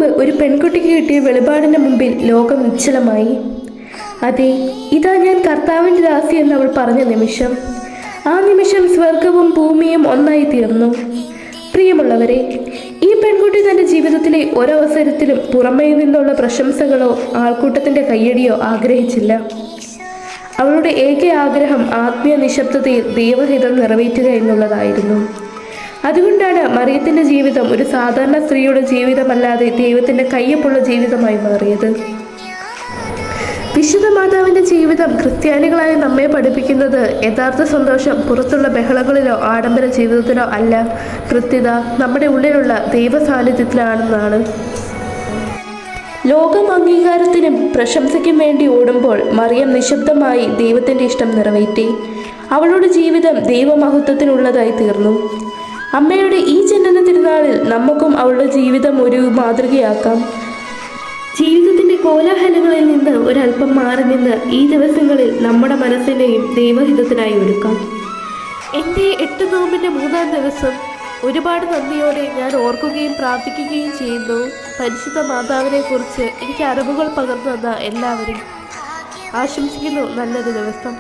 മുമ്പ് ഒരു പെൺകുട്ടിക്ക് കിട്ടിയ വെളിപാടിന് മുമ്പിൽ ലോകം നിശ്ചലമായി. അതെ, ഇതാ ഞാൻ കർത്താവിൻ്റെ ദാസി എന്ന് അവൾ പറഞ്ഞ നിമിഷം, ആ നിമിഷം സ്വർഗവും ഭൂമിയും ഒന്നായി തീർന്നു. പ്രിയമുള്ളവരെ, ഈ പെൺകുട്ടി തൻ്റെ ജീവിതത്തിലെ ഒരവസരത്തിലും പുറമേ നിന്നുള്ള പ്രശംസകളോ ആൾക്കൂട്ടത്തിൻ്റെ കയ്യടിയോ ആഗ്രഹിച്ചില്ല. അവളുടെ ഏക ആഗ്രഹം ആത്മീയ നിശബ്ദതയിൽ ദൈവഹിതം നിറവേറ്റുക എന്നുള്ളതായിരുന്നു. അതുകൊണ്ടാണ് മറിയത്തിൻ്റെ ജീവിതം ഒരു സാധാരണ സ്ത്രീയുടെ ജീവിതമല്ലാതെ ദൈവത്തിൻ്റെ കയ്യൊപ്പുള്ള ജീവിതമായി മാറിയത്. വിശുദ്ധ മാതാവിൻ്റെ ജീവിതം ക്രിസ്ത്യാനികളായ നമ്മെ പഠിപ്പിക്കുന്നത് യഥാർത്ഥ സന്തോഷം പുറത്തുള്ള ബഹളങ്ങളിലോ ആഡംബര ജീവിതത്തിലോ അല്ല, കൃത്യത നമ്മുടെ ഉള്ളിലുള്ള ദൈവ സാന്നിധ്യത്തിലാണെന്നാണ്. ലോകം അംഗീകാരത്തിനും പ്രശംസയ്ക്കും വേണ്ടി ഓടുമ്പോൾ മറിയം നിശബ്ദമായി ദൈവത്തിൻ്റെ ഇഷ്ടം നിറവേറ്റി. അവളുടെ ജീവിതം ദൈവമഹത്വത്തിനുള്ളതായി തീർന്നു. അമ്മയുടെ ഈ ജനന തിരുനാളിൽ നമുക്കും അവളുടെ ജീവിതം ഒരു മാതൃകയാക്കാം. ജീവിതത്തിൻ്റെ കോലാഹലങ്ങളിൽ നിന്ന് ഒരല്പം മാറി നിന്ന് ഈ ദിവസങ്ങളിൽ നമ്മുടെ മനസ്സിനെയും ദൈവഹിതത്തിനായി ഒരുക്കാം. എൻ്റെ 8 നോമ്പിൻ്റെ 3-ാം ദിവസം ഒരുപാട് നന്ദിയോടെ ഞാൻ ഓർക്കുകയും പ്രാർത്ഥിക്കുകയും ചെയ്യുന്നു. പരിശുദ്ധ മാതാവിനെ കുറിച്ച് എനിക്ക് അറിവുകൾ പകർന്നു തന്ന എല്ലാവരും. ആശംസിക്കുന്നു നല്ലൊരു ദിവസം.